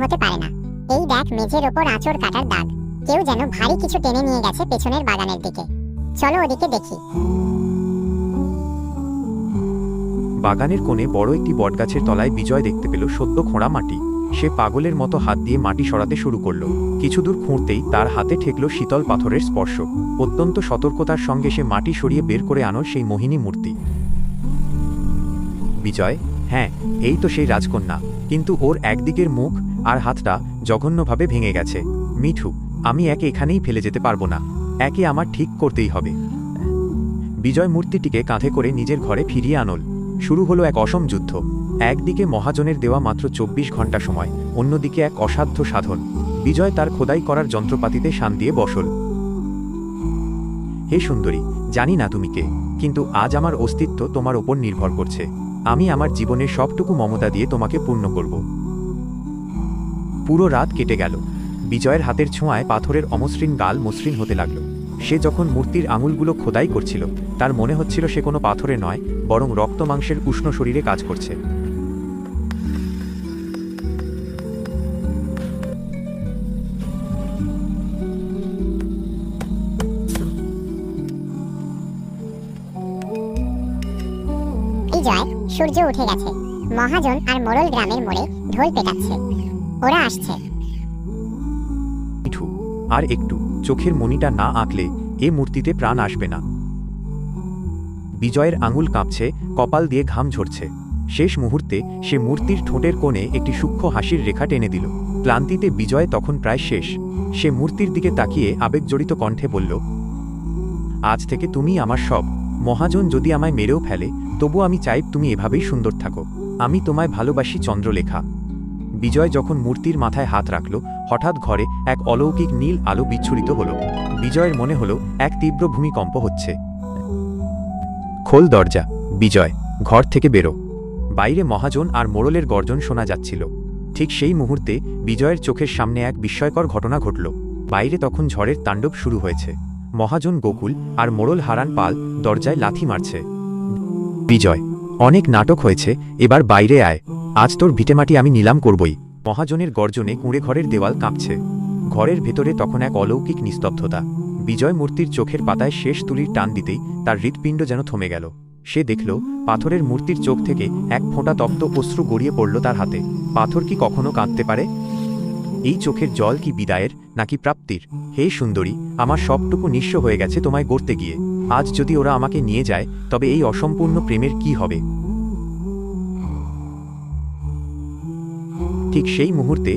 হতে পারে না। এই দেখ, মেঝের ওপর আঁচড় কাটার দাগ। কেউ যেন ভারী কিছু টেনে নিয়ে গেছে পেছনের বাগানের দিকে। চলো ওদিকে দেখি। বাগানের কোণে বড় একটি বটগাছের তলায় বিজয় দেখতে পেল সদ্য খোঁড়া মাটি। সে পাগলের মতো হাত দিয়ে মাটি সরাতে শুরু করল। কিছু দূর খুঁড়তেই তার হাতে ঠেকল শীতল পাথরের স্পর্শ। অত্যন্ত সতর্কতার সঙ্গে সে মাটি সরিয়ে বের করে আনল সেই মোহিনী মূর্তি। বিজয়, হ্যাঁ, এই তো সেই রাজকন্যা, কিন্তু ওর একদিকের মুখ আর হাতটা জঘন্যভাবে ভেঙে গেছে। মিঠু, আমি একে এখানেই ফেলে যেতে পারবো না, একে আমার ঠিক করতেই হবে। বিজয় মূর্তিটিকে কাঁধে করে নিজের ঘরে ফিরিয়ে আনল। শুরু হলো এক অসম যুদ্ধ। একদিকে মহাজনের দেওয়া মাত্র ২৪ ঘন্টা সময়, অন্যদিকে এক অসাধ্য সাধন। বিজয় তার খোদাই করার যন্ত্রপাতিতে শান দিয়ে বসল। হে সুন্দরী, জানি না তুমি কে, কিন্তু আজ আমার অস্তিত্ব তোমার ওপর নির্ভর করছে। আমি আমার জীবনের সবটুকু মমতা দিয়ে তোমাকে পূর্ণ করব। পুরো রাত কেটে গেল। বিজয়ের হাতের ছোঁয়ায় পাথরের অমসৃণ গাল মসৃণ হতে লাগল। সে যখন মূর্তির আঙুলগুলো খোদাই করছিল, তার মনে হচ্ছিল সে কোনো পাথরে নয়, বরং রক্ত মাংসের উষ্ণ শরীরে কাজ করছে। বিজয়, সূর্য উঠে গেছে। মহাজন আর মোড়ল গ্রামের মোড়ে ঢোল পেটাচ্ছে। ওরা আসছে। মিঠু, আর একটু চোখের মণিটা না আঁকলে এ মূর্তিতে প্রাণ আসবে না। বিজয়ের আঙুল কাঁপছে, কপাল দিয়ে ঘাম ঝরছে। শেষ মুহূর্তে সে মূর্তির ঠোঁটের কোণে একটি সূক্ষ্ম হাসির রেখা টেনে দিল। ক্লান্তিতে বিজয় তখন প্রায় শেষ। সে মূর্তির দিকে তাকিয়ে আবেগজড়িত কণ্ঠে বলল, আজ থেকে তুমি আমার সব। মহাজন যদি আমায় মেরেও ফেলে, তবু আমি চাই তুমি এভাবেই সুন্দর থাকো। আমি তোমায় ভালোবাসি চন্দ্রলেখা। বিজয় যখন মূর্তির মাথায় হাত রাখল, হঠাৎ ঘরে এক অলৌকিক নীল আলো বিচ্ছুরিত হল। বিজয়ের মনে হল এক তীব্র ভূমিকম্প হচ্ছে। খোল দরজা, বিজয়, ঘর থেকে বেরো। বাইরে মহাজন আর মোড়লের গর্জন শোনা যাচ্ছিল। ঠিক সেই মুহূর্তে বিজয়ের চোখের সামনে এক বিস্ময়কর ঘটনা ঘটল। বাইরে তখন ঝড়ের তাণ্ডব শুরু হয়েছে। মহাজন গোকুল আর মোড়ল হারান পাল দরজায় লাথি মারছে। বিজয়, অনেক নাটক হয়েছে, এবার বাইরে আয়। আজ তোর ভিটেমাটি আমি নিলাম করবই। মহাজনের গর্জনে কুঁড়ে ঘরের দেওয়াল কাঁপছে। ঘরের ভেতরে তখন এক অলৌকিক নিস্তব্ধতা। বিজয় মূর্তির চোখের পাতায় শেষ তুলির টান দিতেই তার হৃৎপিণ্ড যেন থমে গেল। সে দেখল পাথরের মূর্তির চোখ থেকে এক ফোঁটা তপ্ত অশ্রু গড়িয়ে পড়ল তার হাতে। পাথর কি কখনো কাঁদতে পারে? এই চোখের জল কি বিদায়ের নাকি প্রাপ্তির? হে সুন্দরী, আমার সবটুকু নিঃস্ব হয়ে গেছে তোমায় গড়তে গিয়ে। আজ যদি ওরা আমাকে নিয়ে যায়, তবে এই অসম্পূর্ণ প্রেমের কি হবে? ঠিক সেই মুহূর্তে